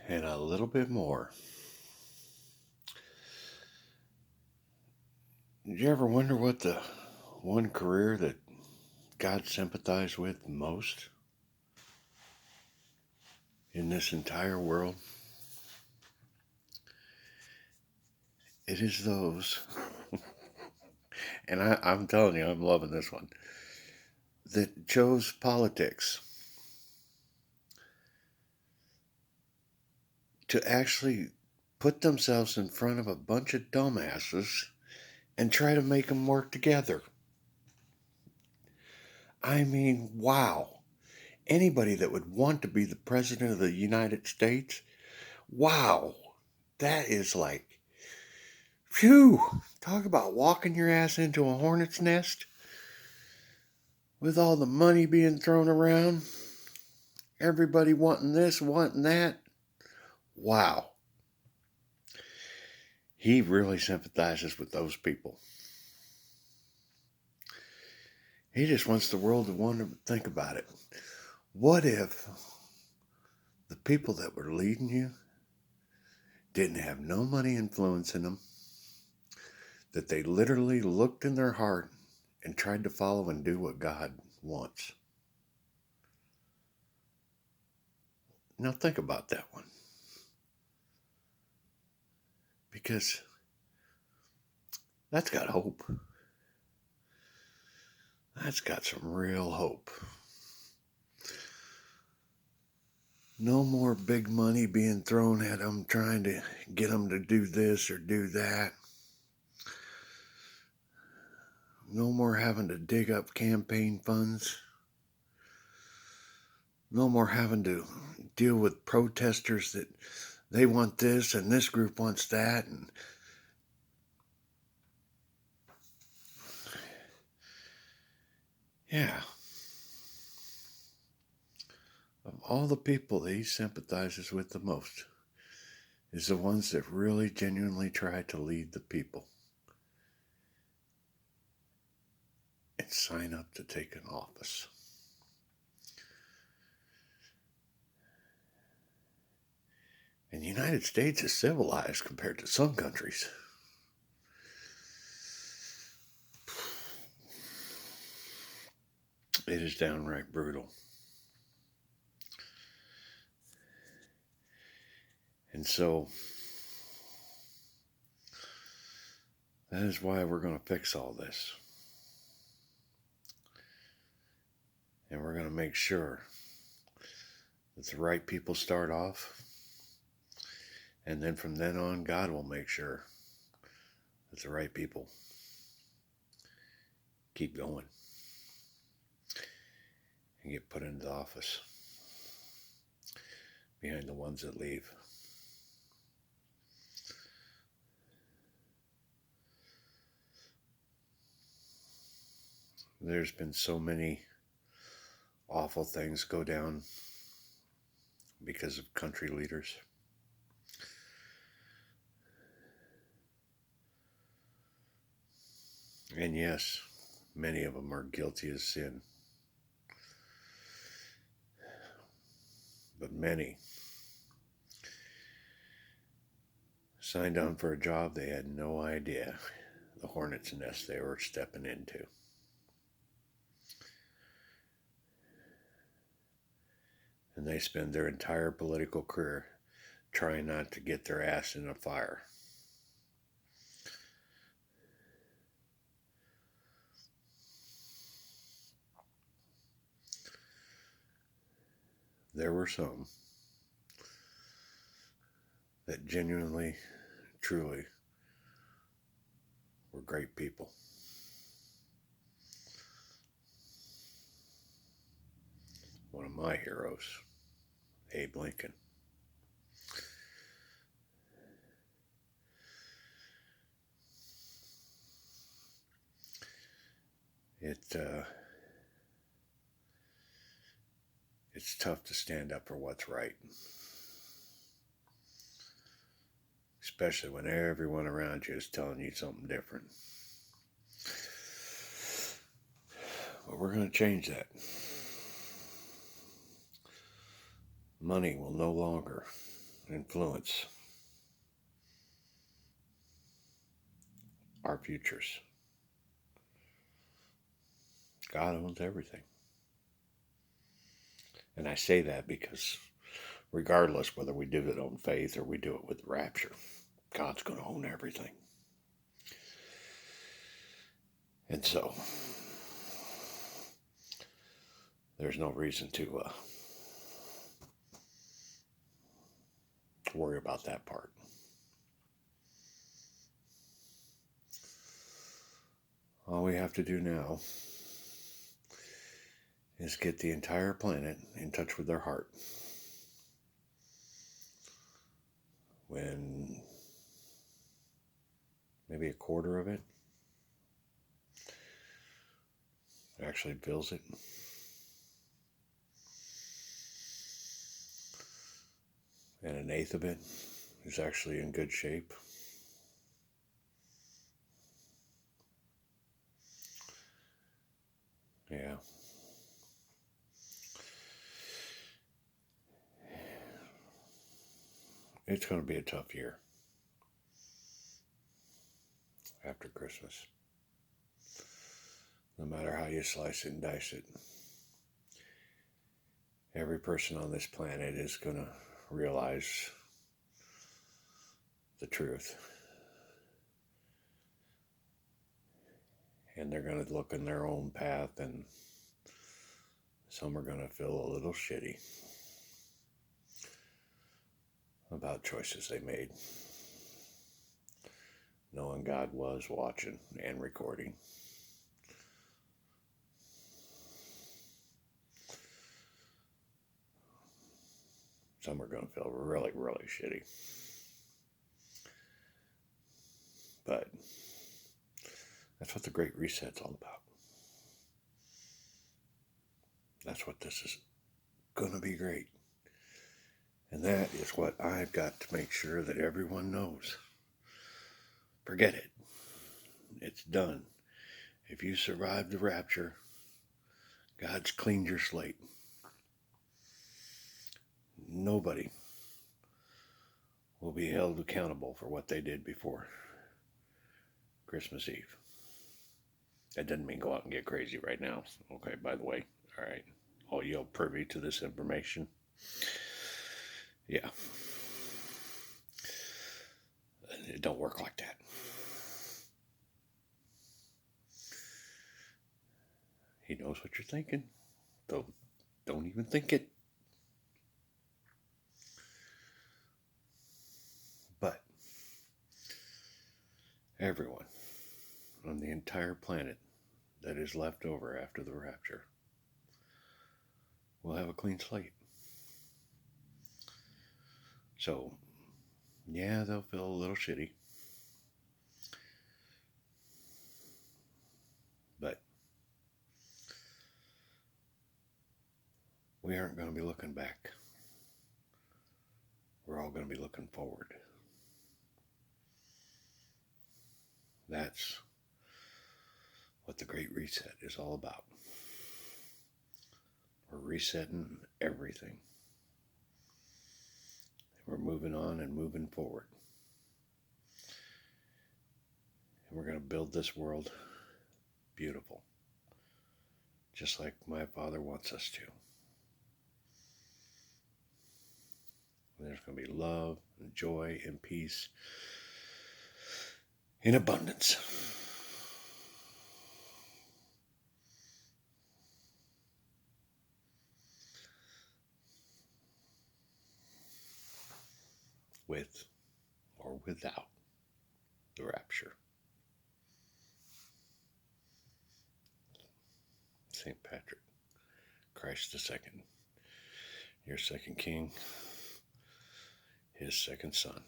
and a little bit more. Did you ever wonder what the one career that God sympathized with most in this entire world? It is those, and I'm telling you, I'm loving this one, that chose politics to actually put themselves in front of a bunch of dumbasses and try to make them work together. I mean, wow. Anybody that would want to be the president of the United States, wow. That is like, phew. Talk about walking your ass into a hornet's nest with all the money being thrown around. Everybody wanting this, wanting that. Wow. He really sympathizes with those people. He just wants the world to want to think about it. What if the people that were leading you didn't have no money influencing them, that they literally looked in their heart and tried to follow and do what God wants? Now think about that one. Because that's got hope. That's got some real hope. No more big money being thrown at them, trying to get them to do this or do that. No more having to dig up campaign funds. No more having to deal with protesters that they want this and this group wants that. And yeah, of all the people that he sympathizes with the most is the ones that really genuinely try to lead the people and sign up to take an office. And the United States is civilized compared to some countries. It is downright brutal. And so that is why we're going to fix all this. And we're going to make sure that the right people start off. And then from then on, God will make sure that the right people keep going and get put into office behind the ones that leave. There's been so many awful things go down because of country leaders. And yes, many of them are guilty as sin. But many signed on for a job they had no idea the hornet's nest they were stepping into. And they spend their entire political career trying not to get their ass in a fire. There were some that genuinely, truly were great people. One of my heroes, Abe Lincoln. It's tough to stand up for what's right, especially when everyone around you is telling you something different. But we're going to change that. Money will no longer influence our futures. God owns everything. And I say that because regardless whether we do it on faith or we do it with the rapture, God's going to own everything. And so there's no reason to worry about that part. All we have to do now is get the entire planet in touch with their heart. When maybe a quarter of it actually feels it, and an eighth of it is actually in good shape, yeah, it's going to be a tough year after Christmas. No matter how you slice it and dice it, every person on this planet is going to realize the truth. And they're going to look in their own path, and some are going to feel a little shitty about choices they made, knowing God was watching and recording. Some are going to feel really, really shitty. But that's what the Great Reset's all about. That's what this is going to be great. And that is what I've got to make sure that everyone knows. Forget it. It's done. If you survive the rapture, God's cleaned your slate. Nobody will be held accountable for what they did before Christmas Eve. That doesn't mean go out and get crazy right now. Okay, by the way. All right. All you privy to this information. Yeah. It don't work like that. He knows what you're thinking. Don't even think it. But everyone on the entire planet that is left over after the rapture will have a clean slate. So, yeah, they'll feel a little shitty. But we aren't going to be looking back. We're all going to be looking forward. That's what the Great Reset is all about. We're resetting everything. We're moving on and moving forward. And we're going to build this world beautiful, just like my Father wants us to. And there's going to be love and joy and peace in abundance. With or without the rapture. St. Patrick, Christ the Second, your second king, his second son.